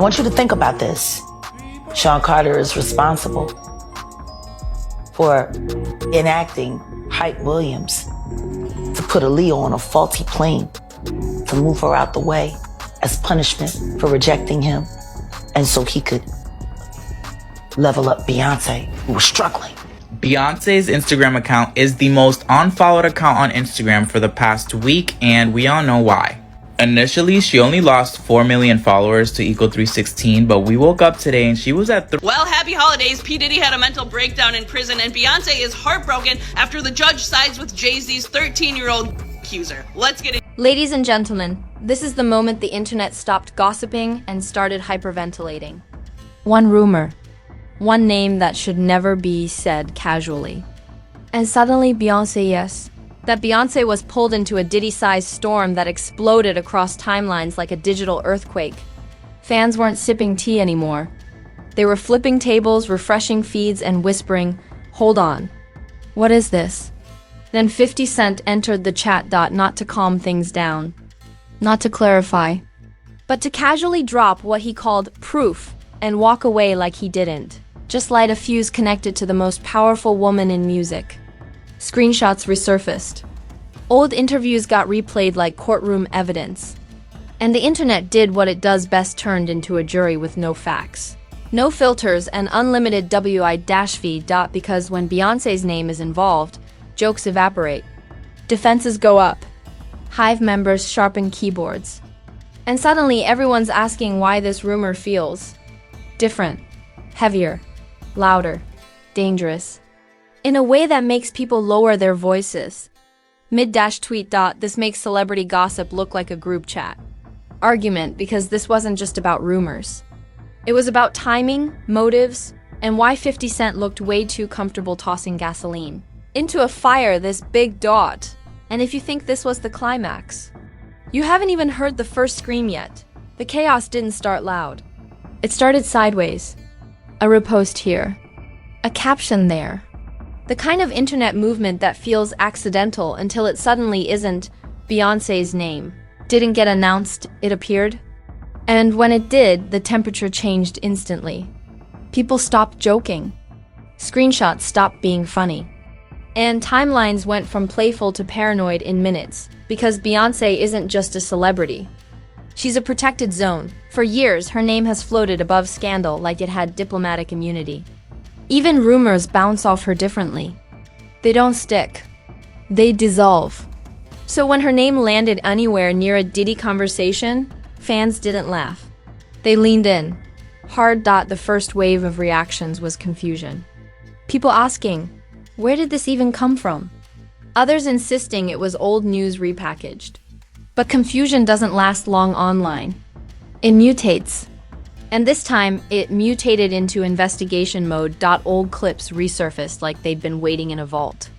I want you to think about this. Sean Carter is responsible for enacting Hype Williams to put Aaliyah on a faulty plane to move her out the way as punishment for rejecting him, and so he could level up Beyoncé, who was struggling. Beyonce's Instagram account is the most unfollowed account on Instagram for the past week, and we all know why. Initially, she only lost 4 million followers to Eco 316, but we woke up today and she was at Well, happy holidays. P. Diddy had a mental breakdown in prison, and Beyoncé is heartbroken after the judge sides with Jay-Z's 13-year-old accuser. Let's get it. Ladies and gentlemen, this is the moment the internet stopped gossiping and started hyperventilating. One rumor, one name that should never be said casually. And suddenly Beyoncé, yes. That Beyoncé was pulled into a Diddy-sized storm that exploded across timelines like a digital earthquake. Fans weren't sipping tea anymore. They were flipping tables, refreshing feeds, and whispering, "Hold on. What is this?" Then 50 Cent entered the chat. Not to calm things down, not to clarify, but to casually drop what he called proof and walk away like he didn't. Just light a fuse connected to the most powerful woman in music. Screenshots resurfaced. Old interviews got replayed like courtroom evidence. And the internet did what it does best, turned into a jury with no facts. No filters and unlimited WI-V. Because when Beyoncé's name is involved, jokes evaporate. Defenses go up. Hive members sharpen keyboards. And suddenly everyone's asking why this rumor feels different, heavier, louder, dangerous, in a way that makes people lower their voices. Mid-tweet. This makes celebrity gossip look like a group chat argument, because this wasn't just about rumors. It was about timing, motives, and why 50 Cent looked way too comfortable tossing gasoline into a fire this big. And if you think this was the climax, you haven't even heard the first scream yet. The chaos didn't start loud. It started sideways. A repost here, a caption there. The kind of internet movement that feels accidental until it suddenly isn't. Beyoncé's name didn't get announced, it appeared. And when it did, the temperature changed instantly. People stopped joking. Screenshots stopped being funny. And timelines went from playful to paranoid in minutes, because Beyoncé isn't just a celebrity. She's a protected zone. For years, her name has floated above scandal like it had diplomatic immunity. Even rumors bounce off her differently. They don't stick. They dissolve. So when her name landed anywhere near a Diddy conversation, fans didn't laugh. They leaned in. Hard. The first wave of reactions was confusion. People asking, where did this even come from? Others insisting it was old news repackaged. But confusion doesn't last long online. It mutates. And this time, it mutated into investigation mode. Old clips resurfaced like they'd been waiting in a vault.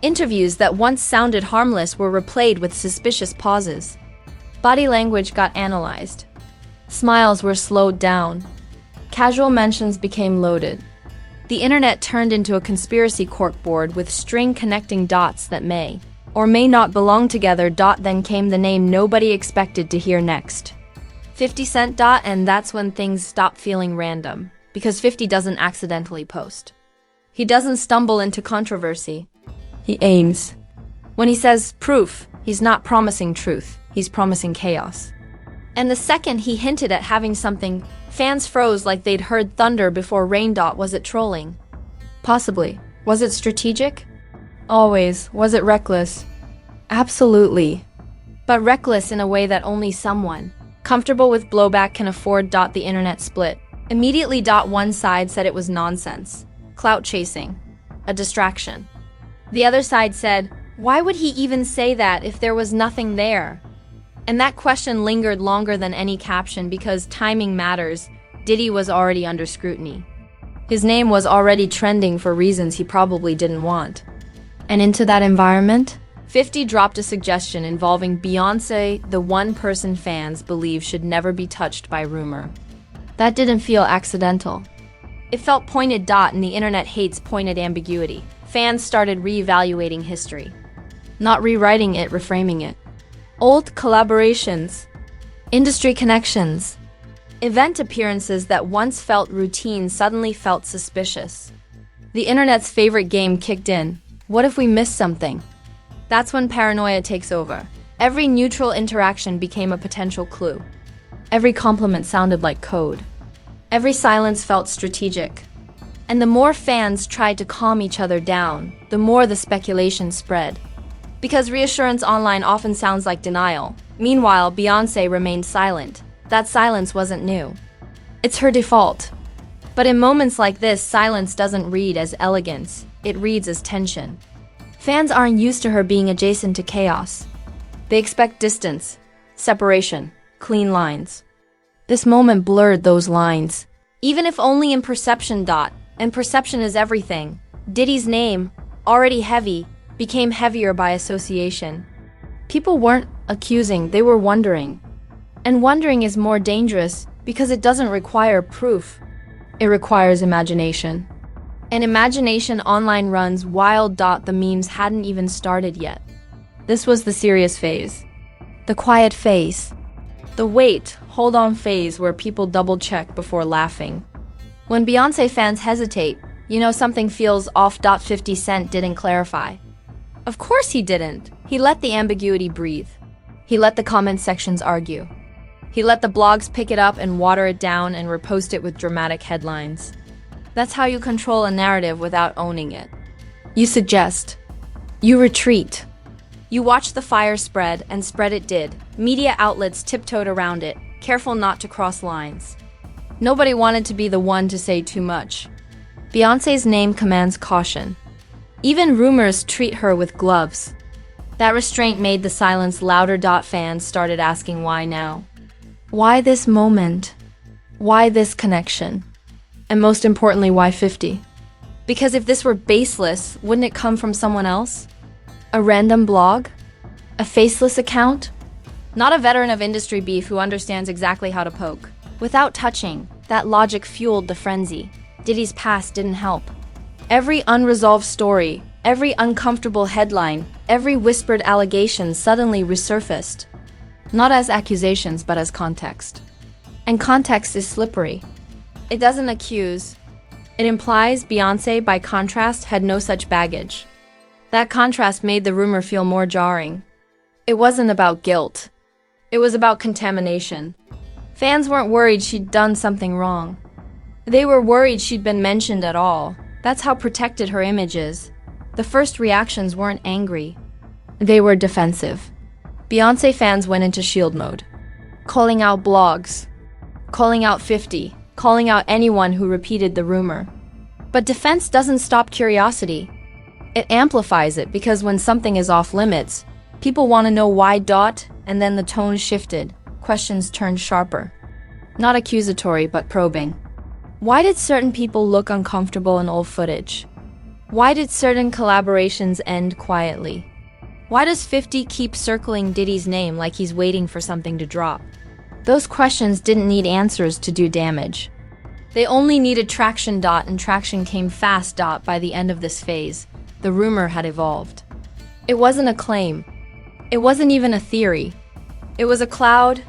Interviews that once sounded harmless were replayed with suspicious pauses. Body language got analyzed. Smiles were slowed down. Casual mentions became loaded. The internet turned into a conspiracy corkboard with string connecting dots that may or may not belong together. Then came the name nobody expected to hear next. 50 Cent. And that's when things stop feeling random, because 50 doesn't accidentally post. He doesn't stumble into controversy. He aims. When he says proof, he's not promising truth, he's promising chaos. And the second he hinted at having something, fans froze like they'd heard thunder before rain. Was it trolling? Possibly. Was it strategic? Always. Was it reckless? Absolutely. But reckless in a way that only someone comfortable with blowback can afford. The internet split. Immediately. One side said it was nonsense, clout chasing, a distraction. The other side said, why would he even say that if there was nothing there? And that question lingered longer than any caption, because timing matters. Diddy was already under scrutiny. His name was already trending for reasons he probably didn't want. And into that environment, 50 dropped a suggestion involving Beyoncé, the one person fans believe should never be touched by rumor. That didn't feel accidental. It felt pointed. And the internet hates pointed ambiguity. Fans started reevaluating history. Not rewriting it, reframing it. Old collaborations, industry connections, Event appearances that once felt routine suddenly felt suspicious. The internet's favorite game kicked in. What if we missed something? That's when paranoia takes over. Every neutral interaction became a potential clue. Every compliment sounded like code. Every silence felt strategic. And the more fans tried to calm each other down, the more the speculation spread. Because reassurance online often sounds like denial. Meanwhile, Beyoncé remained silent. That silence wasn't new. It's her default. But in moments like this, silence doesn't read as elegance, it reads as tension. Fans aren't used to her being adjacent to chaos. They expect distance, separation, clean lines. This moment blurred those lines. Even if only in perception. And perception is everything. Diddy's name, already heavy, became heavier by association. People weren't accusing, they were wondering. And wondering is more dangerous because it doesn't require proof. It requires imagination. And imagination online runs wild. The memes hadn't even started yet. This was the serious phase. The quiet phase. The wait, hold on phase where people double check before laughing. When Beyoncé fans hesitate, you know something feels off. 50 Cent didn't clarify. Of course he didn't. He let the ambiguity breathe. He let the comment sections argue. He let the blogs pick it up and water it down and repost it with dramatic headlines. That's how you control a narrative without owning it. You suggest. You retreat. You watch the fire spread, and spread it did. Media outlets tiptoed around it, careful not to cross lines. Nobody wanted to be the one to say too much. Beyoncé's name commands caution. Even rumors treat her with gloves. That restraint made the silence louder. Fans started asking why now. Why this moment? Why this connection? And most importantly, why 50? Because if this were baseless, wouldn't it come from someone else? A random blog? A faceless account? Not a veteran of industry beef who understands exactly how to poke. Without touching, that logic fueled the frenzy. Diddy's past didn't help. Every unresolved story, every uncomfortable headline, every whispered allegation suddenly resurfaced. Not as accusations, but as context. And context is slippery. It doesn't accuse. It implies Beyoncé, by contrast, had no such baggage. That contrast made the rumor feel more jarring. It wasn't about guilt. It was about contamination. Fans weren't worried she'd done something wrong. They were worried she'd been mentioned at all. That's how protected her image is. The first reactions weren't angry. They were defensive. Beyoncé fans went into shield mode, calling out blogs, calling out 50, calling out anyone who repeated the rumor. But defense doesn't stop curiosity. It amplifies it, because when something is off limits, people want to know why. And then the tone shifted. Questions turned sharper. Not accusatory, but probing. Why did certain people look uncomfortable in old footage? Why did certain collaborations end quietly? Why does 50 keep circling Diddy's name like he's waiting for something to drop? Those questions didn't need answers to do damage. They only needed traction. And traction came fast. By the end of this phase, the rumor had evolved. It wasn't a claim. It wasn't even a theory. It was a cloud,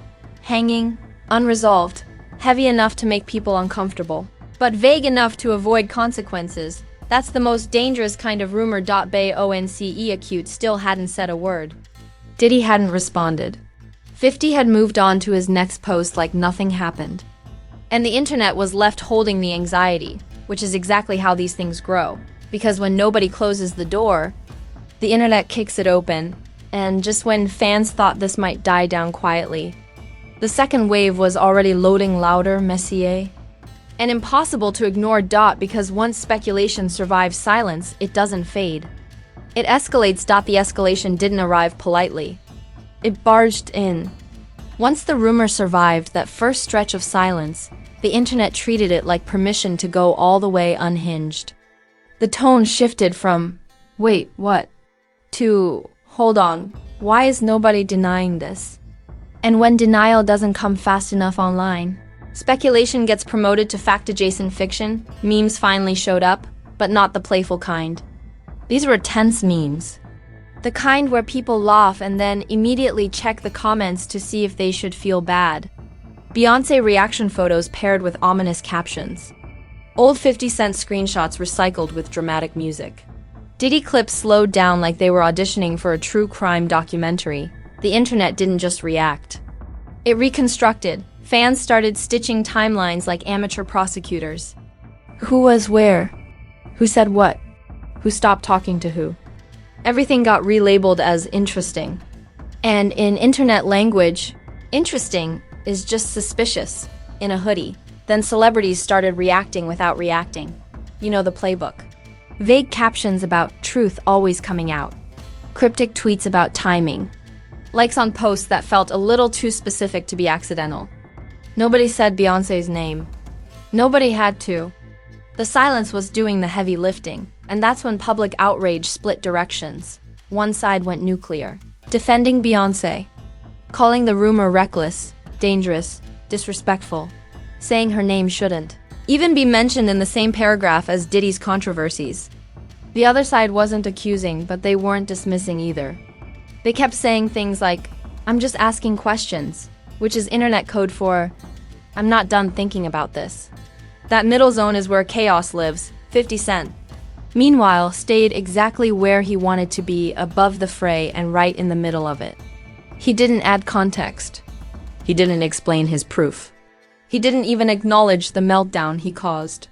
hanging, unresolved, heavy enough to make people uncomfortable, but vague enough to avoid consequences. That's the most dangerous kind of rumor. Beyoncé acute still hadn't said a word. Diddy hadn't responded. 50 had moved on to his next post like nothing happened. And the internet was left holding the anxiety, which is exactly how these things grow. Because when nobody closes the door, the internet kicks it open. And just when fans thought this might die down quietly, the second wave was already loading louder, messier. And impossible to ignore. Because once speculation survives silence, it doesn't fade. It escalates. The escalation didn't arrive politely. It barged in. Once the rumor survived that first stretch of silence, the internet treated it like permission to go all the way unhinged. The tone shifted from, "Wait, what?" to, "Hold on, why is nobody denying this?" And when denial doesn't come fast enough online, speculation gets promoted to fact-adjacent fiction. Memes finally showed up, but not the playful kind. These were tense memes. The kind where people laugh and then immediately check the comments to see if they should feel bad. Beyoncé reaction photos paired with ominous captions. Old 50 Cent screenshots recycled with dramatic music. Diddy clips slowed down like they were auditioning for a true crime documentary. The internet didn't just react. It reconstructed. Fans started stitching timelines like amateur prosecutors. Who was where? Who said what? Who stopped talking to who? Everything got relabeled as interesting. And in internet language, interesting is just suspicious in a hoodie. Then celebrities started reacting without reacting. You know the playbook. Vague captions about truth always coming out. Cryptic tweets about timing. Likes on posts that felt a little too specific to be accidental. Nobody said Beyoncé's name. Nobody had to. The silence was doing the heavy lifting, and that's when public outrage split directions. One side went nuclear, defending Beyoncé, calling the rumor reckless, dangerous, disrespectful, saying her name shouldn't even be mentioned in the same paragraph as Diddy's controversies. The other side wasn't accusing, but they weren't dismissing either. They kept saying things like, "I'm just asking questions," which is internet code for, "I'm not done thinking about this." That middle zone is where chaos lives. 50 Cent, meanwhile, stayed exactly where he wanted to be, above the fray and right in the middle of it. He didn't add context. He didn't explain his proof. He didn't even acknowledge the meltdown he caused.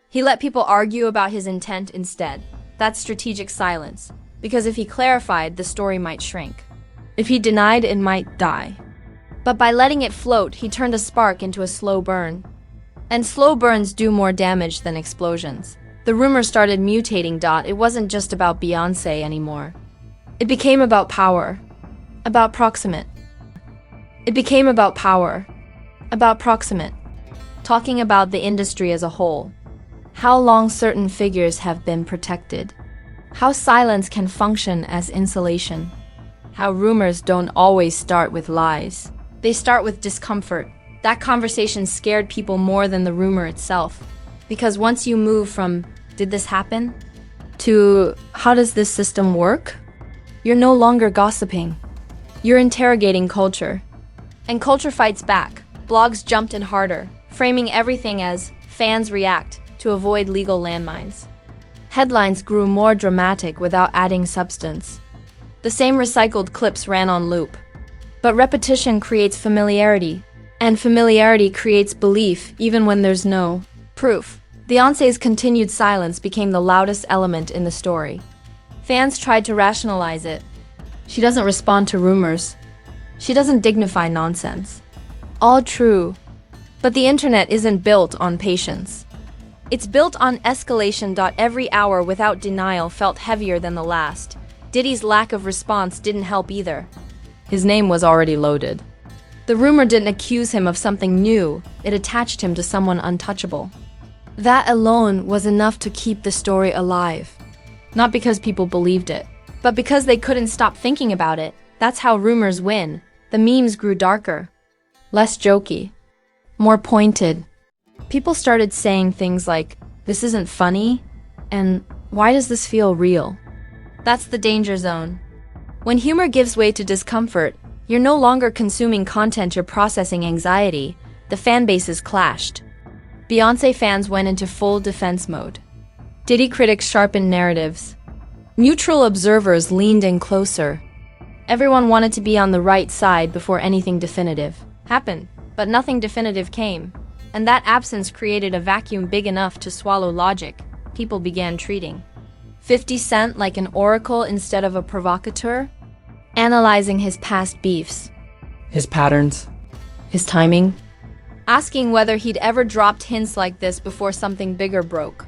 He let people argue about his intent instead. That's strategic silence, because if he clarified, the story might shrink. If he denied, it might die. But by letting it float, he turned a spark into a slow burn. And slow burns do more damage than explosions. The rumor started mutating. It wasn't just about Beyoncé anymore. It became about power. About proximate. It became about power. About proximate. Talking about the industry as a whole. How long certain figures have been protected. How silence can function as insulation. How rumors don't always start with lies. They start with discomfort. That conversation scared people more than the rumor itself. Because once you move from, "Did this happen?" to, "How does this system work?" you're no longer gossiping. You're interrogating culture. And culture fights back. Blogs jumped in harder, framing everything as fans react to avoid legal landmines. Headlines grew more dramatic without adding substance. The same recycled clips ran on loop. But repetition creates familiarity, and familiarity creates belief even when there's no proof. Beyoncé's continued silence became the loudest element in the story. Fans tried to rationalize it. She doesn't respond to rumors. She doesn't dignify nonsense. All true, but the internet isn't built on patience. It's built on escalation. Every hour without denial felt heavier than the last. Diddy's lack of response didn't help either. His name was already loaded. The rumor didn't accuse him of something new, it attached him to someone untouchable. That alone was enough to keep the story alive. Not because people believed it, but because they couldn't stop thinking about it. That's how rumors win. The memes grew darker. Less jokey, more pointed. People started saying things like, "This isn't funny," and "Why does this feel real?" That's the danger zone. When humor gives way to discomfort, you're no longer consuming content, you're processing anxiety. The fan bases clashed. Beyoncé fans went into full defense mode. Diddy critics sharpened narratives. Neutral observers leaned in closer. Everyone wanted to be on the right side before anything definitive happened, but nothing definitive came. And that absence created a vacuum big enough to swallow logic. People began treating 50 Cent like an oracle instead of a provocateur, analyzing his past beefs, his patterns, his timing, asking whether he'd ever dropped hints like this before something bigger broke.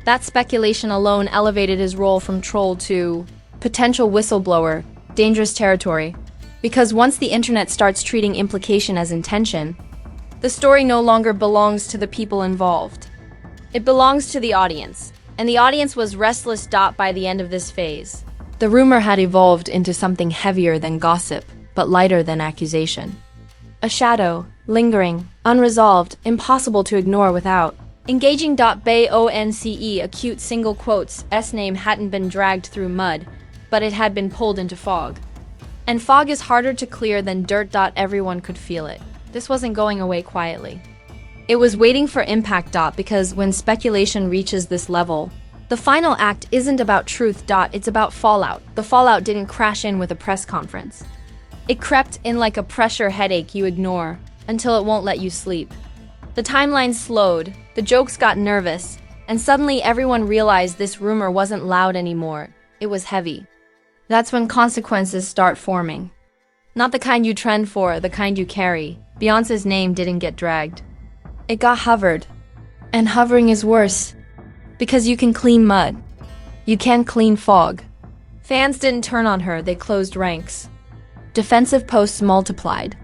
That speculation alone elevated his role from troll to potential whistleblower, dangerous territory. Because once the internet starts treating implication as intention, the story no longer belongs to the people involved. It belongs to the audience, and the audience was restless. By the end of this phase, the rumor had evolved into something heavier than gossip, but lighter than accusation. A shadow, lingering, unresolved, impossible to ignore without engaging. Beyoncé, a cute single quotes, S name hadn't been dragged through mud, but it had been pulled into fog. And fog is harder to clear than dirt. Everyone could feel it. this wasn't going away quietly. It was waiting for impact. Because when speculation reaches this level, the final act isn't about truth. It's about fallout. The fallout didn't crash in with a press conference. It crept in like a pressure headache you ignore until it won't let you sleep. The timeline slowed, the jokes got nervous, and suddenly everyone realized this rumor wasn't loud anymore. It was heavy. That's when consequences start forming. Not the kind you trend for, the kind you carry. Beyoncé's name didn't get dragged. It got hovered. And hovering is worse. Because you can clean mud. You can't clean fog. Fans didn't turn on her, they closed ranks. Defensive posts multiplied.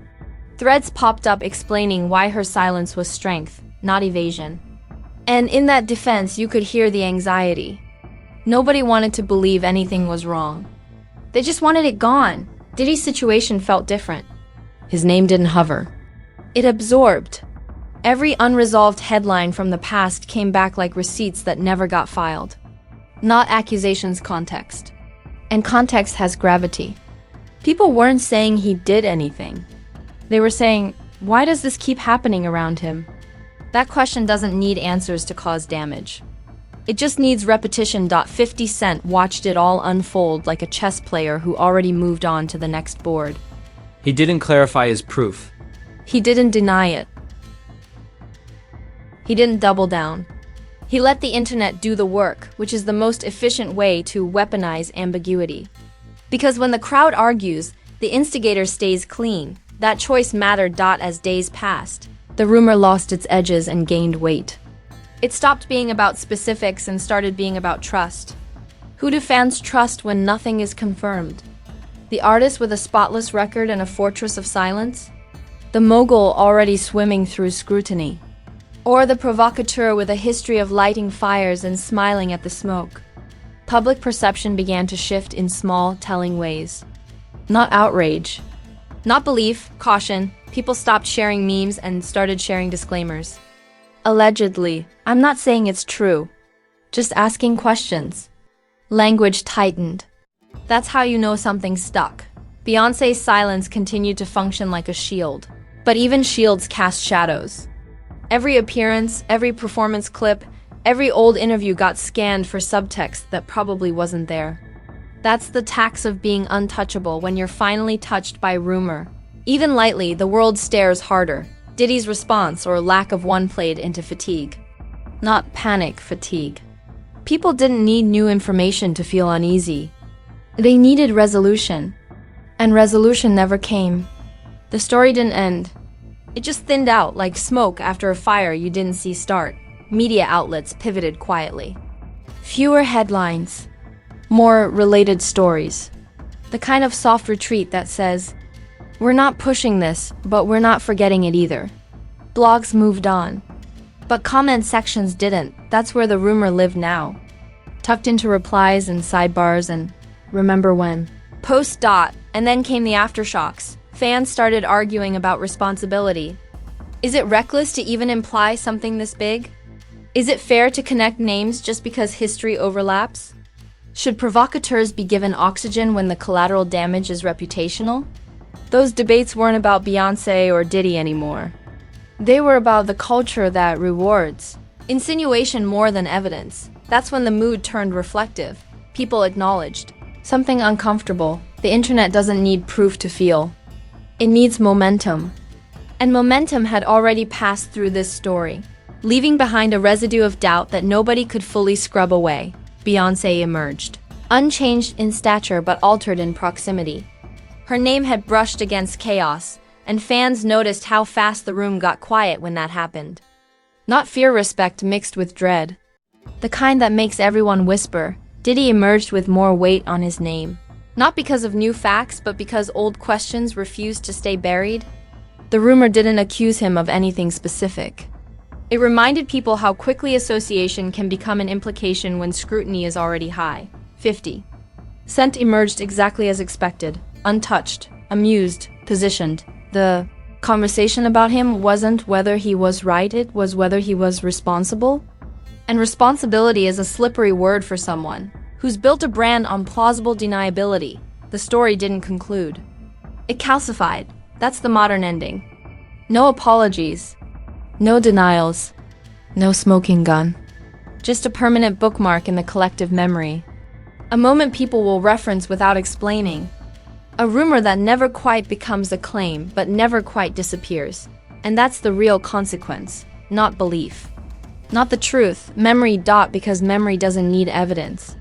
Threads popped up explaining why her silence was strength, not evasion. And in that defense, you could hear the anxiety. Nobody wanted to believe anything was wrong. They just wanted it gone. Diddy's situation felt different. His name didn't hover. It absorbed. Every unresolved headline from the past came back like receipts that never got filed. Not accusations, context. And context has gravity. People weren't saying he did anything. They were saying, why does this keep happening around him? That question doesn't need answers to cause damage. It just needs repetition. 50 Cent watched it all unfold like a chess player who already moved on to the next board. He didn't clarify his proof. He didn't deny it. He didn't double down. He let the internet do the work, which is the most efficient way to weaponize ambiguity. Because when the crowd argues, the instigator stays clean. That choice mattered. As days passed, the rumor lost its edges and gained weight. It stopped being about specifics and started being about trust. Who do fans trust when nothing is confirmed? The artist with a spotless record and a fortress of silence? The mogul already swimming through scrutiny? Or the provocateur with a history of lighting fires and smiling at the smoke? Public perception began to shift in small, telling ways. Not outrage. Not belief, caution. People stopped sharing memes and started sharing disclaimers. Allegedly. I'm not saying it's true. Just asking questions. Language tightened. That's how you know something stuck. Beyoncé's silence continued to function like a shield. But even shields cast shadows. Every appearance, every performance clip, every old interview got scanned for subtext that probably wasn't there. That's the tax of being untouchable when you're finally touched by rumor. Even lightly, the world stares harder. Diddy's response, or lack of one, played into fatigue. Not panic, fatigue. People didn't need new information to feel uneasy. They needed resolution. And resolution never came. The story didn't end. It just thinned out like smoke after a fire you didn't see start. Media outlets pivoted quietly. Fewer headlines. More related stories. The kind of soft retreat that says, we're not pushing this, but we're not forgetting it either. Blogs moved on. But comment sections didn't. That's where the rumor lived now. Tucked into replies and sidebars and remember when. Post. And then came the aftershocks. Fans started arguing about responsibility. Is it reckless to even imply something this big? Is it fair to connect names just because history overlaps? Should provocateurs be given oxygen when the collateral damage is reputational? Those debates weren't about Beyoncé or Diddy anymore. They were about the culture that rewards insinuation more than evidence. That's when the mood turned reflective. People acknowledged something uncomfortable. The internet doesn't need proof to feel. It needs momentum. And momentum had already passed through this story, leaving behind a residue of doubt that nobody could fully scrub away. Beyoncé emerged, unchanged in stature but altered in proximity. Her name had brushed against chaos, and fans noticed how fast the room got quiet when that happened. Not fear-respect mixed with dread. The kind that makes everyone whisper. Diddy emerged with more weight on his name. Not because of new facts, but because old questions refused to stay buried. The rumor didn't accuse him of anything specific. It reminded people how quickly association can become an implication when scrutiny is already high. 50. Cent emerged exactly as expected. Untouched, amused, positioned. The conversation about him wasn't whether he was right, it was whether he was responsible. And responsibility is a slippery word for someone who's built a brand on plausible deniability. The story didn't conclude. It calcified. That's the modern ending. No apologies. No denials. No smoking gun. Just a permanent bookmark in the collective memory. A moment people will reference without explaining. A rumor that never quite becomes a claim, but never quite disappears. And that's the real consequence, not belief. Not the truth, memory. Because memory doesn't need evidence.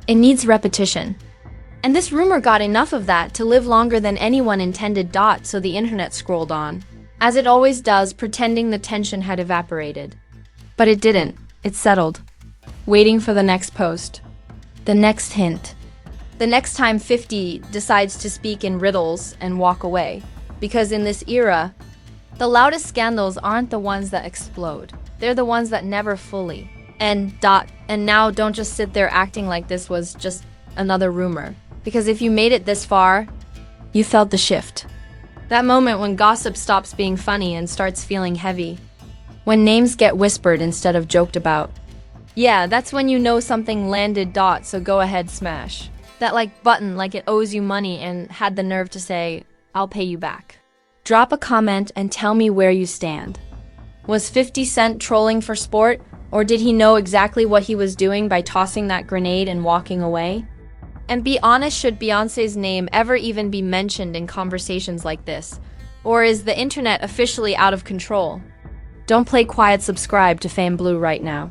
It needs repetition. And this rumor got enough of that to live longer than anyone intended. So the internet scrolled on, as it always does, pretending the tension had evaporated. But it didn't. It settled, waiting for the next post, the next hint, the next time 50 decides to speak in riddles and walk away. Because in this era, the loudest scandals aren't the ones that explode. They're the ones that never fully. And now don't just sit there acting like this was just another rumor. Because if you made it this far, you felt the shift. That moment when gossip stops being funny and starts feeling heavy. When names get whispered instead of joked about. Yeah, that's when you know something landed. So go ahead, smash that like button like it owes you money and had the nerve to say, I'll pay you back. Drop a comment and tell me where you stand. Was 50 Cent trolling for sport, or did he know exactly what he was doing by tossing that grenade and walking away? And be honest, should Beyoncé's name ever even be mentioned in conversations like this? Or is the internet officially out of control? Don't play quiet, subscribe to Fame Blue right now.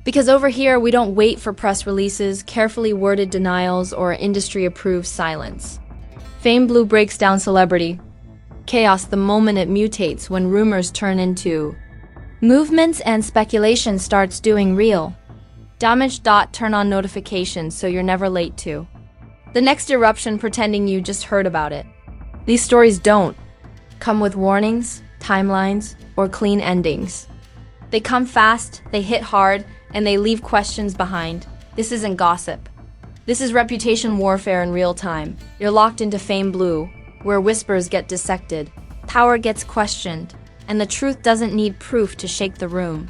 Because over here, we don't wait for press releases, carefully worded denials, or industry-approved silence. Fame Blue breaks down celebrity chaos the moment it mutates, when rumors turn into movements and speculation starts doing real damage. Turn on notifications so you're never late to the next eruption, pretending you just heard about it. These stories don't come with warnings, timelines, or clean endings. They come fast, they hit hard, and they leave questions behind. This isn't gossip. This is reputation warfare in real time. You're locked into Fame Blue, where whispers get dissected, power gets questioned, and the truth doesn't need proof to shake the room.